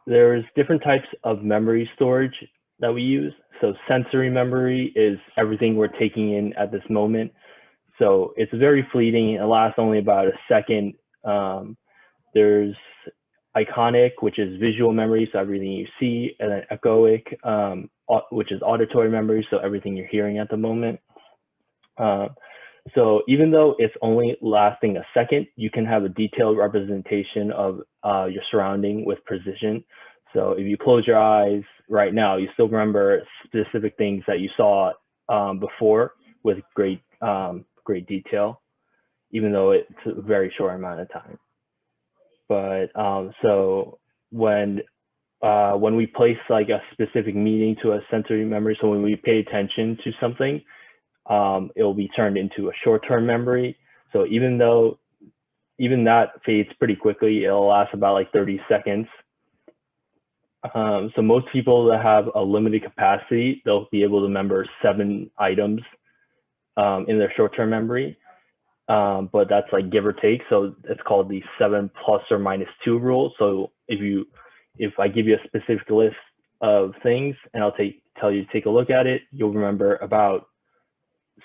there's different types of memory storage that we use. So sensory memory is everything we're taking in at this moment. So it's very fleeting. It lasts only about a second. There's iconic, which is visual memory, so everything you see, and then echoic, which is auditory memory, so everything you're hearing at the moment. So even though it's only lasting a second, you can have a detailed representation of your surrounding with precision. So if you close your eyes right now, you still remember specific things that you saw before with great detail, even though it's a very short amount of time. But so when we place like a specific meaning to a sensory memory, so when we pay attention to something, it will be turned into a short-term memory. So even that fades pretty quickly, it'll last about like 30 seconds. So most people that have a limited capacity, they'll be able to remember 7 items in their short-term memory. But that's like give or take. So it's called the 7 ± 2 rule. So if I give you a specific list of things and I'll tell you to take a look at it, you'll remember about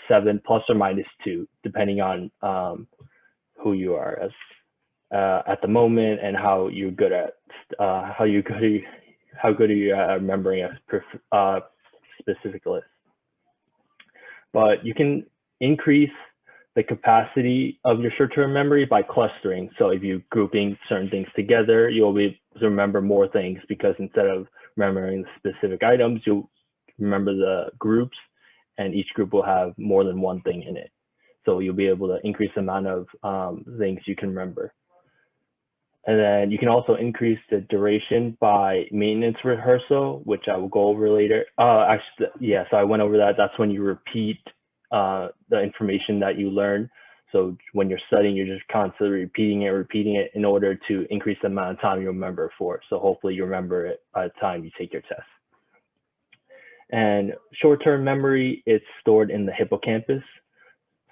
7 ± 2, depending on who you are at the moment and how good are you at remembering a specific list. But you can increase the capacity of your short-term memory by clustering. So if you're grouping certain things together, you'll be able to remember more things, because instead of remembering the specific items, you'll remember the groups, and each group will have more than one thing in it. So you'll be able to increase the amount of things you can remember. And then you can also increase the duration by maintenance rehearsal, which I will go over later. Actually, yeah, so I went over that. That's when you repeat the information that you learn. So when you're studying, you're just constantly repeating it in order to increase the amount of time you remember for. So hopefully you remember it by the time you take your test. And short-term memory, it's stored in the hippocampus.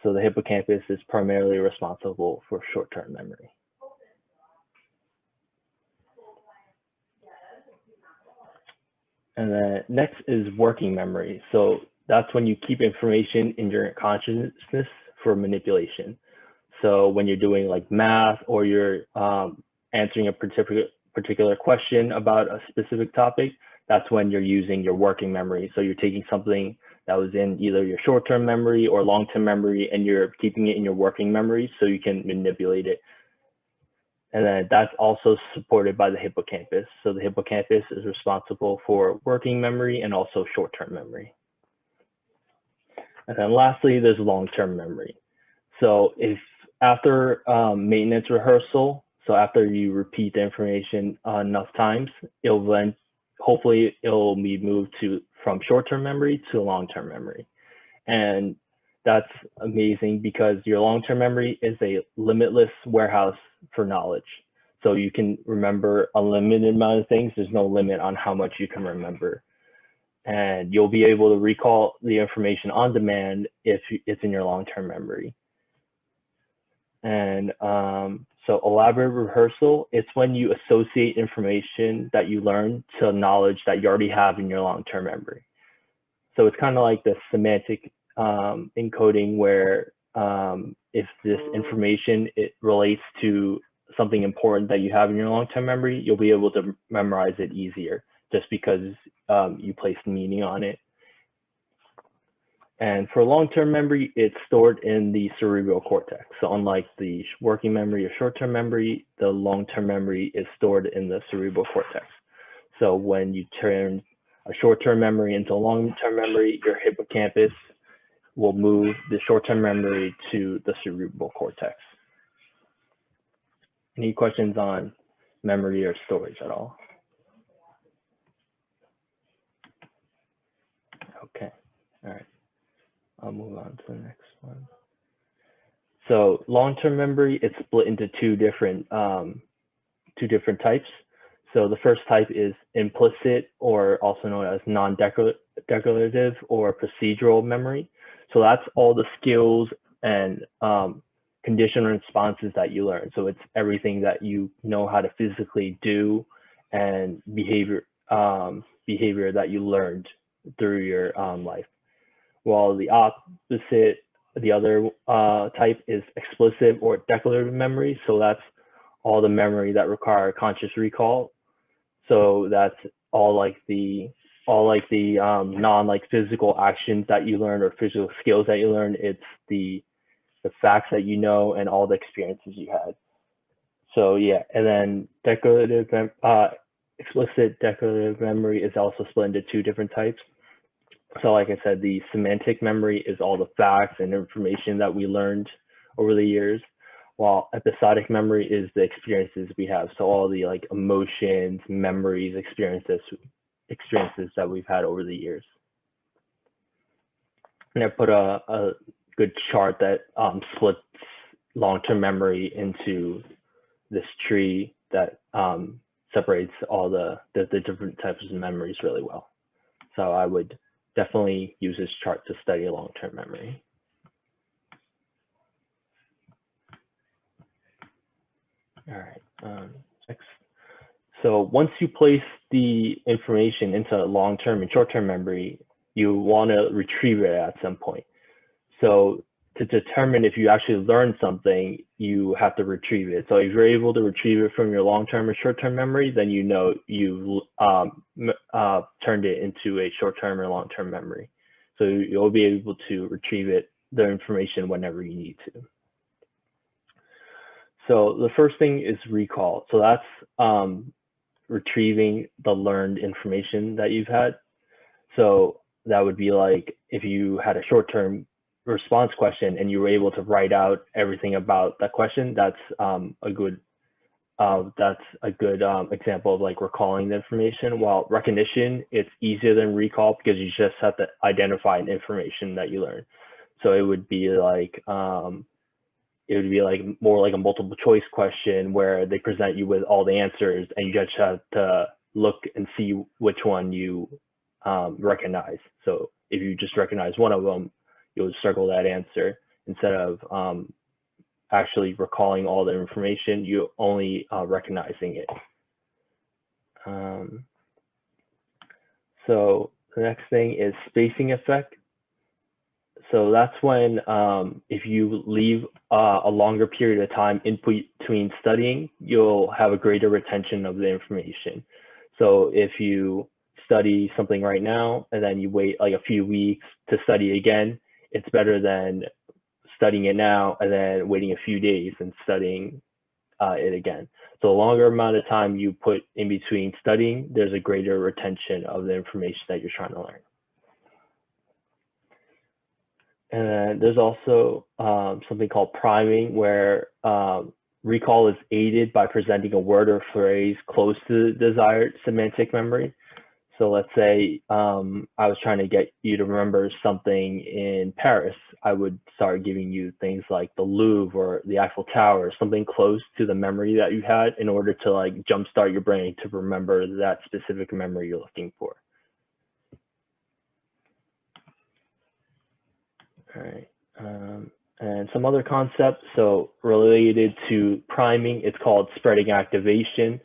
So the hippocampus is primarily responsible for short-term memory. And then next is working memory. So that's when you keep information in your consciousness for manipulation. So when you're doing like math, or you're answering a particular question about a specific topic, that's when you're using your working memory. So you're taking something that was in either your short-term memory or long-term memory, and you're keeping it in your working memory so you can manipulate it. And then that's also supported by the hippocampus. So the hippocampus is responsible for working memory and also short-term memory. And then lastly, there's long-term memory. So if after maintenance rehearsal, so after you repeat the information enough times, hopefully it'll be moved from short-term memory to long-term memory. And that's amazing, because your long-term memory is a limitless warehouse for knowledge. So you can remember a limited amount of things. There's no limit on how much you can remember. And you'll be able to recall the information on demand if it's in your long-term memory. And so elaborate rehearsal, it's when you associate information that you learn to knowledge that you already have in your long-term memory. So it's kind of like the semantic encoding, where if this information, it relates to something important that you have in your long-term memory, you'll be able to memorize it easier, just because you placed meaning on it. And for long-term memory, it's stored in the cerebral cortex. So unlike the working memory or short-term memory, the long-term memory is stored in the cerebral cortex. So when you turn a short-term memory into a long-term memory, your hippocampus will move the short-term memory to the cerebral cortex. Any questions on memory or storage at all? Okay, all right. I'll move on to the next one. So long-term memory, it's split into two different types. So the first type is implicit, or also known as non-declarative or procedural memory. So that's all the skills and conditional responses that you learn. So it's everything that you know how to physically do and behavior that you learned through your life. While the opposite, the other type is explicit or declarative memory. So that's all the memory that require conscious recall. So that's all like the non like physical actions that you learn or physical skills that you learn. It's the facts that you know and all the experiences you had. So yeah, and then explicit declarative memory is also split into two different types. So like I said, the semantic memory is all the facts and information that we learned over the years, while episodic memory is the experiences we have. So all the like emotions, memories, experiences that we've had over the years. And I put a good chart that splits long-term memory into this tree that separates all the different types of memories really well. So I would definitely use this chart to study long-term memory. All right, next. So once you place the information into long-term and short-term memory, you want to retrieve it at some point. So to determine if you actually learned something, you have to retrieve it. So if you're able to retrieve it from your long-term or short-term memory, then you know you've turned it into a short-term or long-term memory. So you'll be able to retrieve the information whenever you need to. So the first thing is recall. So that's retrieving the learned information that you've had. So that would be like if you had a short-term response question and you were able to write out everything about that question, that's a good example of like recalling the information. While recognition, it's easier than recall because you just have to identify an information that you learned. So it would be like more like a multiple choice question where they present you with all the answers and you just have to look and see which one you recognize. So if you just recognize one of them, you'll circle that answer instead of actually recalling all the information. You only recognizing it. So the next thing is spacing effect. So that's when if you leave a longer period of time in between studying, you'll have a greater retention of the information. So if you study something right now and then you wait like a few weeks to study again, it's better than studying it now and then waiting a few days and studying it again. So the longer amount of time you put in between studying, there's a greater retention of the information that you're trying to learn. And there's also something called priming, where recall is aided by presenting a word or phrase close to the desired semantic memory. So let's say I was trying to get you to remember something in Paris. I would start giving you things like the Louvre or the Eiffel Tower, something close to the memory that you had in order to like jumpstart your brain to remember that specific memory you're looking for. All right, and some other concepts. So related to priming, it's called spreading activation.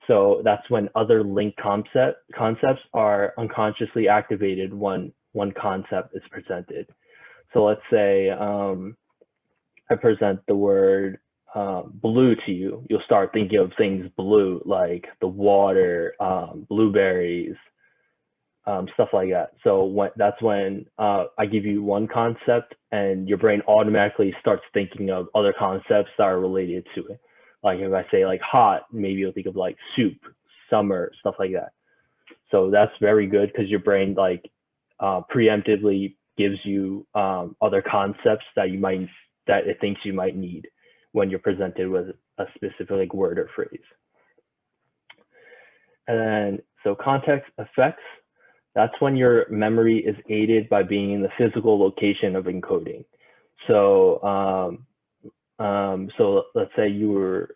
So that's when other linked concepts are unconsciously activated when one concept is presented. So let's say I present the word blue to you. You'll start thinking of things blue, like the water, blueberries, stuff like that. So that's when I give you one concept and your brain automatically starts thinking of other concepts that are related to it. Like if I say like hot, maybe you'll think of like soup, summer, stuff like that. So that's very good because your brain like preemptively gives you other concepts that it thinks you might need when you're presented with a specific like word or phrase. And then so context effects. That's when your memory is aided by being in the physical location of encoding. So, so let's say you're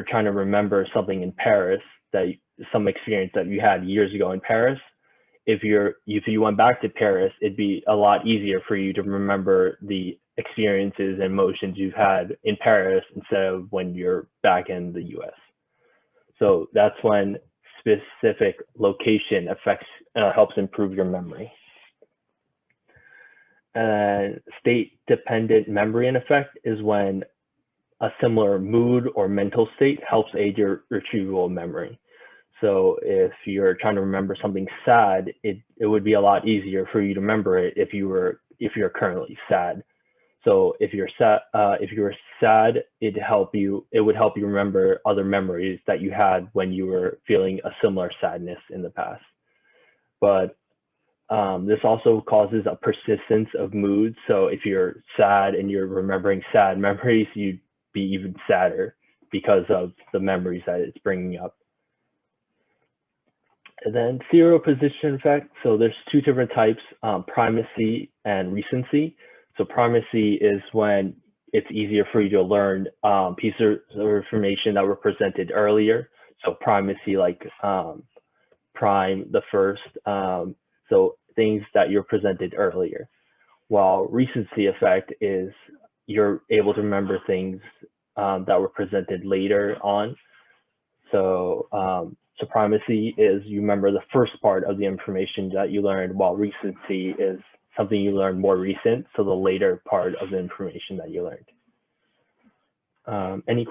trying to remember something in Paris, some experience that you had years ago in Paris. If you went back to Paris, it'd be a lot easier for you to remember the experiences and emotions you've had in Paris instead of when you're back in the US. So that's when specific location helps improve your memory. And state-dependent memory in effect is when a similar mood or mental state helps aid your retrieval memory. So if you're trying to remember something sad, it would be a lot easier for you to remember it if you're currently sad. So if you're sad, it would help you remember other memories that you had when you were feeling a similar sadness in the past. But this also causes a persistence of moods. So if you're sad and you're remembering sad memories, you'd be even sadder because of the memories that it's bringing up. And then serial position effect. So there's two different types, primacy and recency. So primacy is when it's easier for you to learn pieces of information that were presented earlier. So primacy, like prime, the first, so things that you're presented earlier. While recency effect is you're able to remember things that were presented later on. So primacy is you remember the first part of the information that you learned, while recency is something you learned more recent, so the later part of the information that you learned. Any